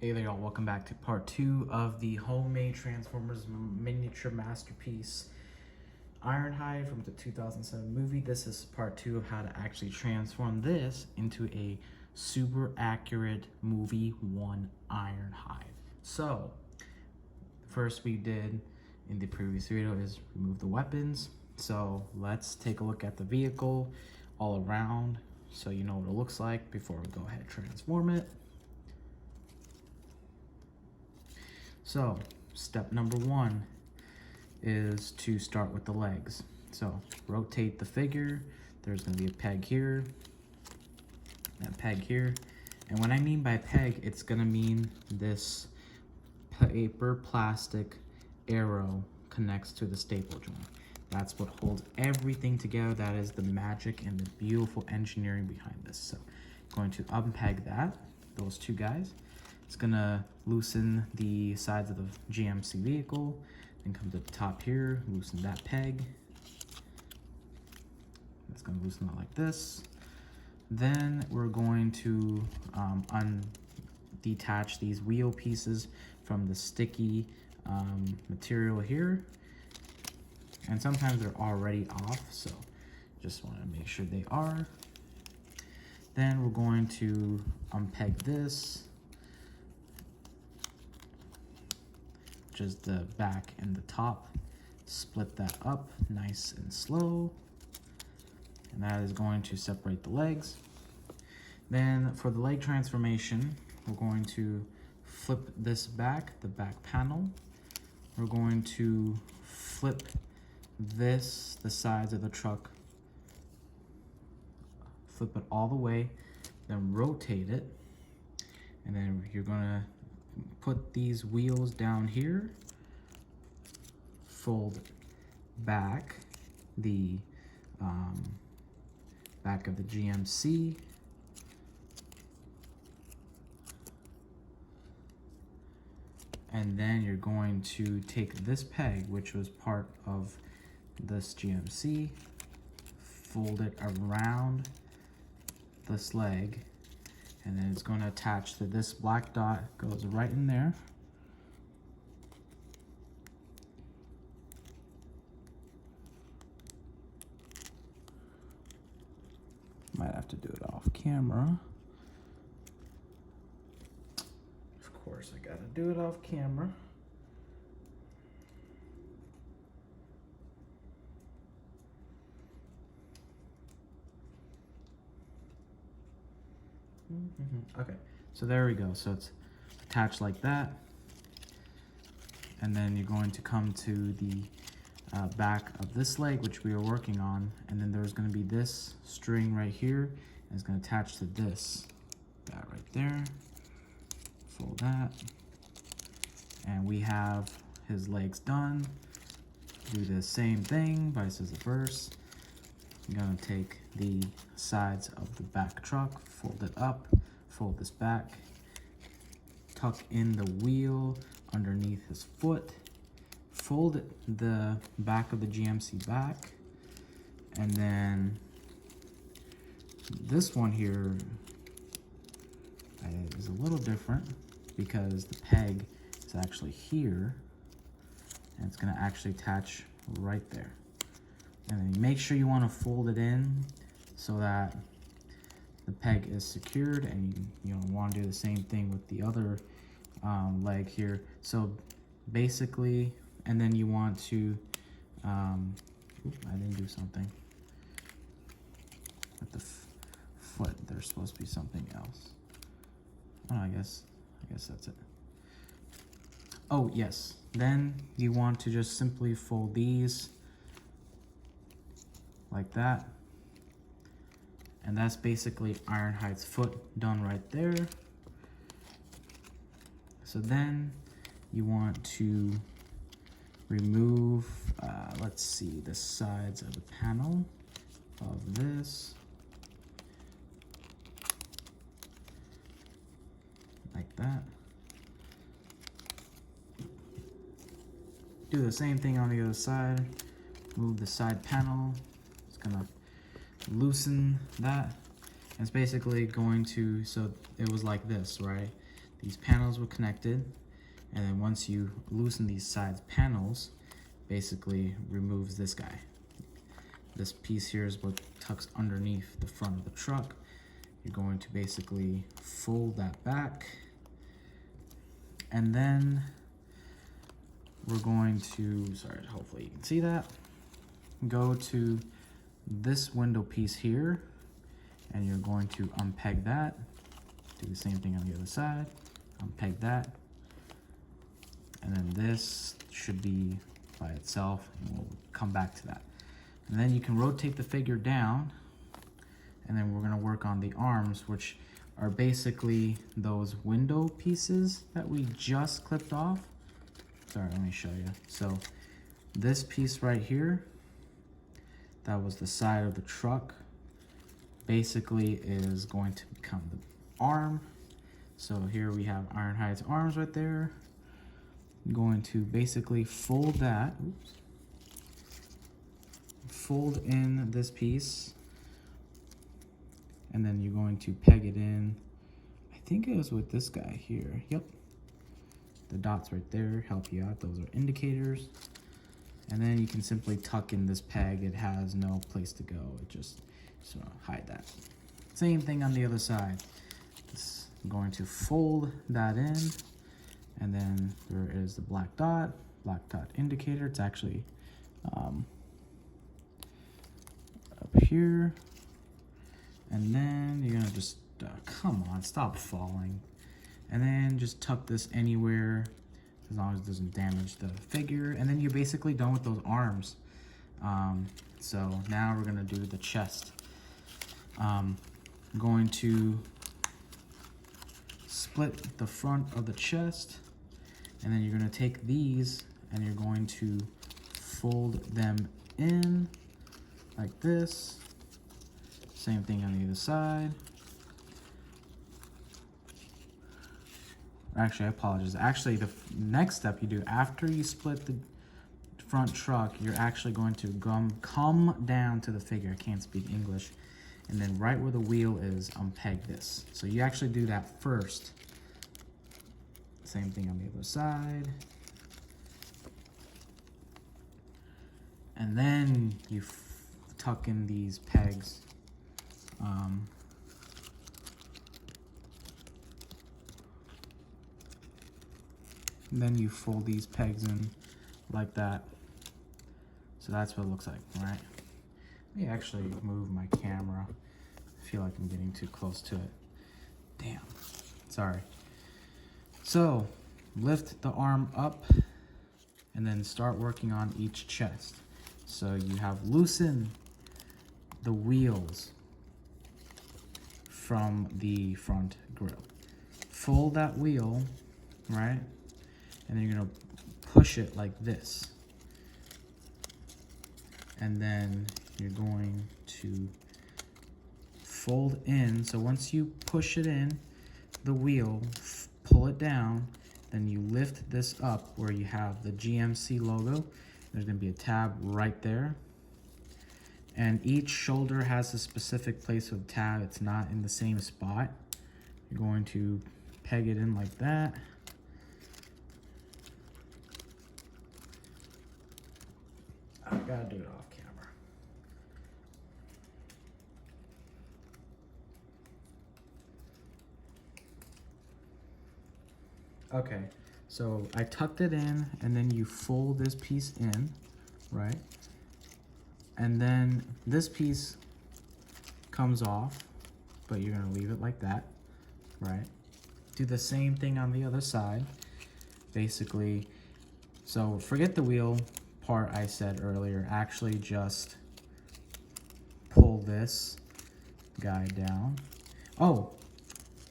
Hey there y'all, welcome back to part 2 of the homemade Transformers miniature masterpiece Ironhide from the 2007 movie. This is part 2 of how to actually transform this into a super accurate movie 1 Ironhide. So, first we did in the previous video is remove the weapons. So let's take a look at the vehicle all around so you know what it looks like before we go ahead and transform it. So step number 1 is to start with the legs. So rotate the figure. There's going to be a peg here, that peg here. And what I mean by peg, it's going to mean this paper plastic arrow connects to the staple joint. That's what holds everything together. That is the magic and the beautiful engineering behind this. So I'm going to unpeg that, those two guys. It's gonna loosen the sides of the GMC vehicle, then come to the top here, loosen that peg. It's gonna loosen it like this. Then we're going to detach these wheel pieces from the sticky material here. And sometimes they're already off, so just wanna make sure they are. Then we're going to unpeg this, is the back and the top. Split that up nice and slow, and that is going to separate the legs. Then for the leg transformation, we're going to flip this back, the back panel. We're going to flip this, the sides of the truck, flip it all the way, then rotate it, and then you're gonna put these wheels down here, fold back the back of the GMC, and then you're going to take this peg, which was part of this GMC, fold it around this leg, and then it's going to attach to this black dot, goes right in there. Might have to do it off camera. Of course, I gotta do it off camera. Okay, so there we go. So it's attached like that. And then you're going to come to the back of this leg, which we are working on. And then there's going to be this string right here. And it's going to attach to this. That right there. Fold that. And we have his legs done. Do the same thing, vice versa. I'm going to take the sides of the back truck, fold it up, fold this back, tuck in the wheel underneath his foot, fold the back of the GMC back, and then this one here is a little different because the peg is actually here, and it's going to actually attach right there. And then make sure you want to fold it in so that the peg is secured, and you want to do the same thing with the other leg here. So basically, and then you want to, I didn't do something with the foot. There's supposed to be something else. Oh, I guess that's it. Oh, yes. Then you want to just simply fold these like that. And that's basically Ironhide's foot done right there. So then you want to remove, let's see, the sides of the panel of this. Like that. Do the same thing on the other side. Move the side panel. It's gonna loosen that. It's basically going to, so it was like this, right? these panels were connected, and then once you loosen these side panels, basically removes this guy. This piece here is what tucks underneath the front of the truck. You're going to basically fold that back, and then we're going to, sorry, hopefully you can see that, go to this window piece here, and you're going to unpeg that, do the same thing on the other side, unpeg that, and then this should be by itself, and we'll come back to that. And then you can rotate the figure down, and then we're gonna work on the arms, which are basically those window pieces that we just clipped off. Sorry, let me show you. So this piece right here, that was the side of the truck, basically is going to become the arm. So here we have Ironhide's arms right there. I'm going to basically fold that, oops, fold in this piece, and then you're going to peg it in. I think it was with this guy here. Yep, the dots right there help you out. Those are indicators. And then you can simply tuck in this peg. It has no place to go. It just hide that. Same thing on the other side. I'm going to fold that in, and then there is the black dot indicator. It's actually up here. And then you're gonna just, come on, stop falling. And then just tuck this anywhere, as long as it doesn't damage the figure. And then you're basically done with those arms. So now we're gonna do the chest. I'm going to split the front of the chest, and then you're gonna take these and you're going to fold them in like this. Same thing on the other side. Actually, I apologize. Actually, the next step you do after you split the front truck, you're actually going to come down to the figure. I can't speak English. And then right where the wheel is, unpeg this. So you actually do that first. Same thing on the other side. And then you tuck in these pegs. And then you fold these pegs in like that. So that's what it looks like, right? Let me actually move my camera. I feel like I'm getting too close to it. Damn, sorry. So lift the arm up and then start working on each chest. So you have loosened the wheels from the front grille. Fold that wheel, right? And then you're gonna push it like this. And then you're going to fold in. So once you push it in, the wheel, pull it down, then you lift this up where you have the GMC logo. There's gonna be a tab right there. And each shoulder has a specific place for the tab. It's not in the same spot. You're going to peg it in like that. I gotta do it off camera. Okay, so I tucked it in, and then you fold this piece in, right? And then this piece comes off, but you're gonna leave it like that, right? Do the same thing on the other side, basically. So forget the wheel part I said earlier. Actually just pull this guy down. Oh,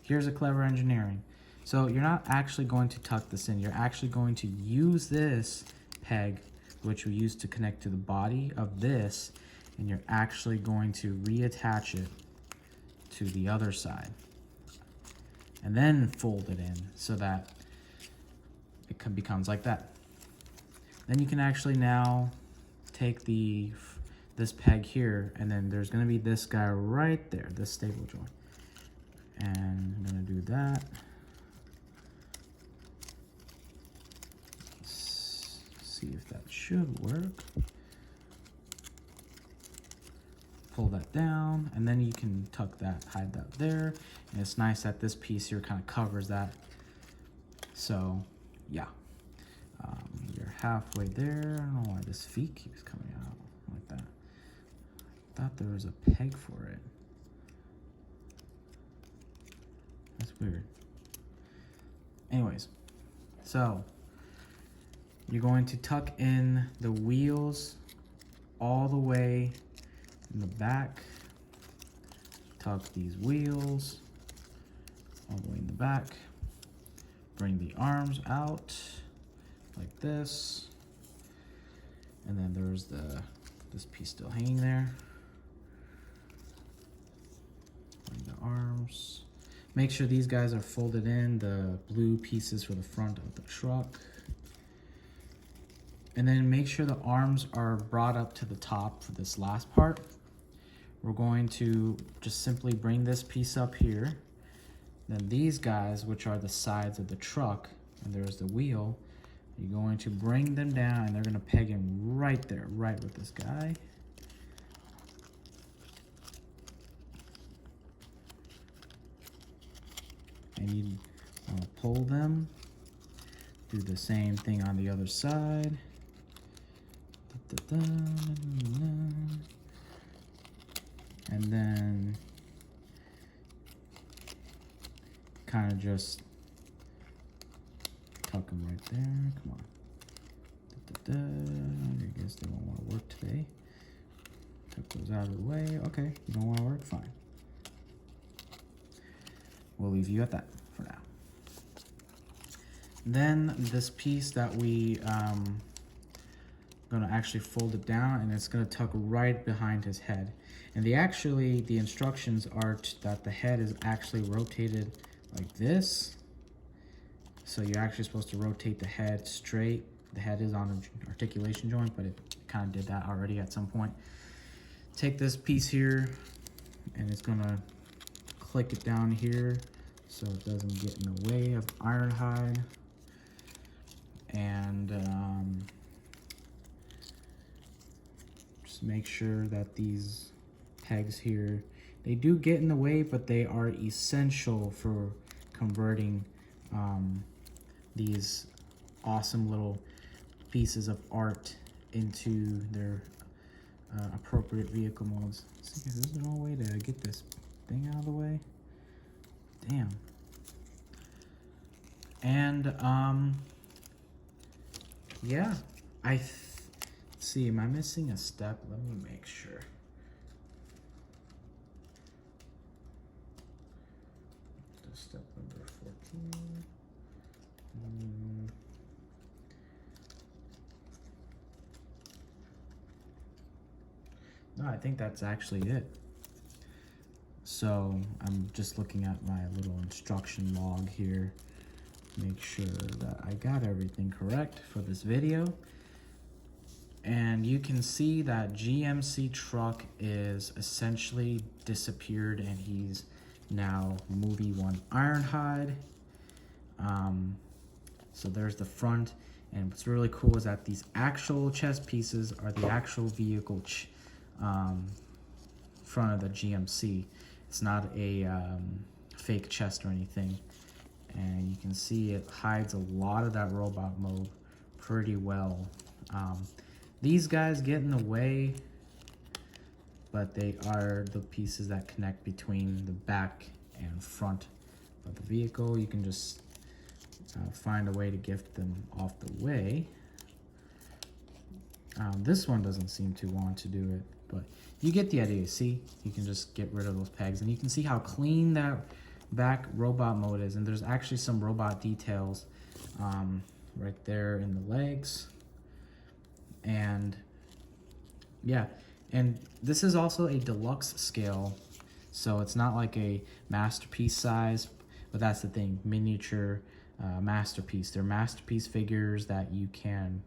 here's a clever engineering. So you're not actually going to tuck this in. You're actually going to use this peg, which we use to connect to the body of this, and you're actually going to reattach it to the other side. And then fold it in so that it becomes like that. Then you can actually now take this peg here, and then there's gonna be this guy right there, this stable joint. And I'm gonna do that. should work. Pull that down, and then you can tuck that, hide that there. And it's nice that this piece here kind of covers that. So yeah, you're halfway there. I don't know why this feet keeps coming out like that. I thought there was a peg for it. That's weird. Anyways, so you're going to tuck in the wheels all the way in the back. Tuck these wheels all the way in the back. Bring the arms out like this. And then there's this piece still hanging there. Bring the arms. Make sure these guys are folded in, the blue pieces for the front of the truck. And then make sure the arms are brought up to the top for this last part. We're going to just simply bring this piece up here. Then these guys, which are the sides of the truck, and there's the wheel, you're going to bring them down and they're gonna peg in right there, right with this guy. And you want to pull them. Do the same thing on the other side. And then kind of just tuck them right there. Come on. I guess they won't want to work today. Tuck those out of the way. Okay, you don't want to work? Fine. We'll leave you at that for now. Then this piece that we gonna actually fold it down, and it's gonna tuck right behind his head. And the instructions are that the head is actually rotated like this. So you're actually supposed to rotate the head straight. The head is on an articulation joint, but it kind of did that already at some point. Take this piece here, and it's gonna click it down here so it doesn't get in the way of Ironhide. And just make sure that these pegs here, they do get in the way, but they are essential for converting these awesome little pieces of art into their appropriate vehicle modes. Is there no way to get this thing out of the way? Damn. And yeah, see, am I missing a step? Let me make sure. Step number 14. No, I think that's actually it. So I'm just looking at my little instruction log here. Make sure that I got everything correct for this video. And you can see that GMC truck is essentially disappeared, and he's now movie 1 Ironhide. So there's the front, and what's really cool is that these actual chest pieces are the actual vehicle front of the GMC. It's not a fake chest or anything. And you can see it hides a lot of that robot mode pretty well. These guys get in the way, but they are the pieces that connect between the back and front of the vehicle. You can just find a way to get them off the way. This one doesn't seem to want to do it, but you get the idea. See, you can just get rid of those pegs, and you can see how clean that back robot mode is. And there's actually some robot details right there in the legs. And yeah, and this is also a deluxe scale, so it's not like a masterpiece size, but that's the thing, miniature masterpiece. They're masterpiece figures that you can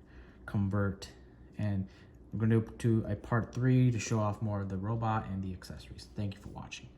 convert, and we're going to do a part 3 to show off more of the robot and the accessories. Thank you for watching.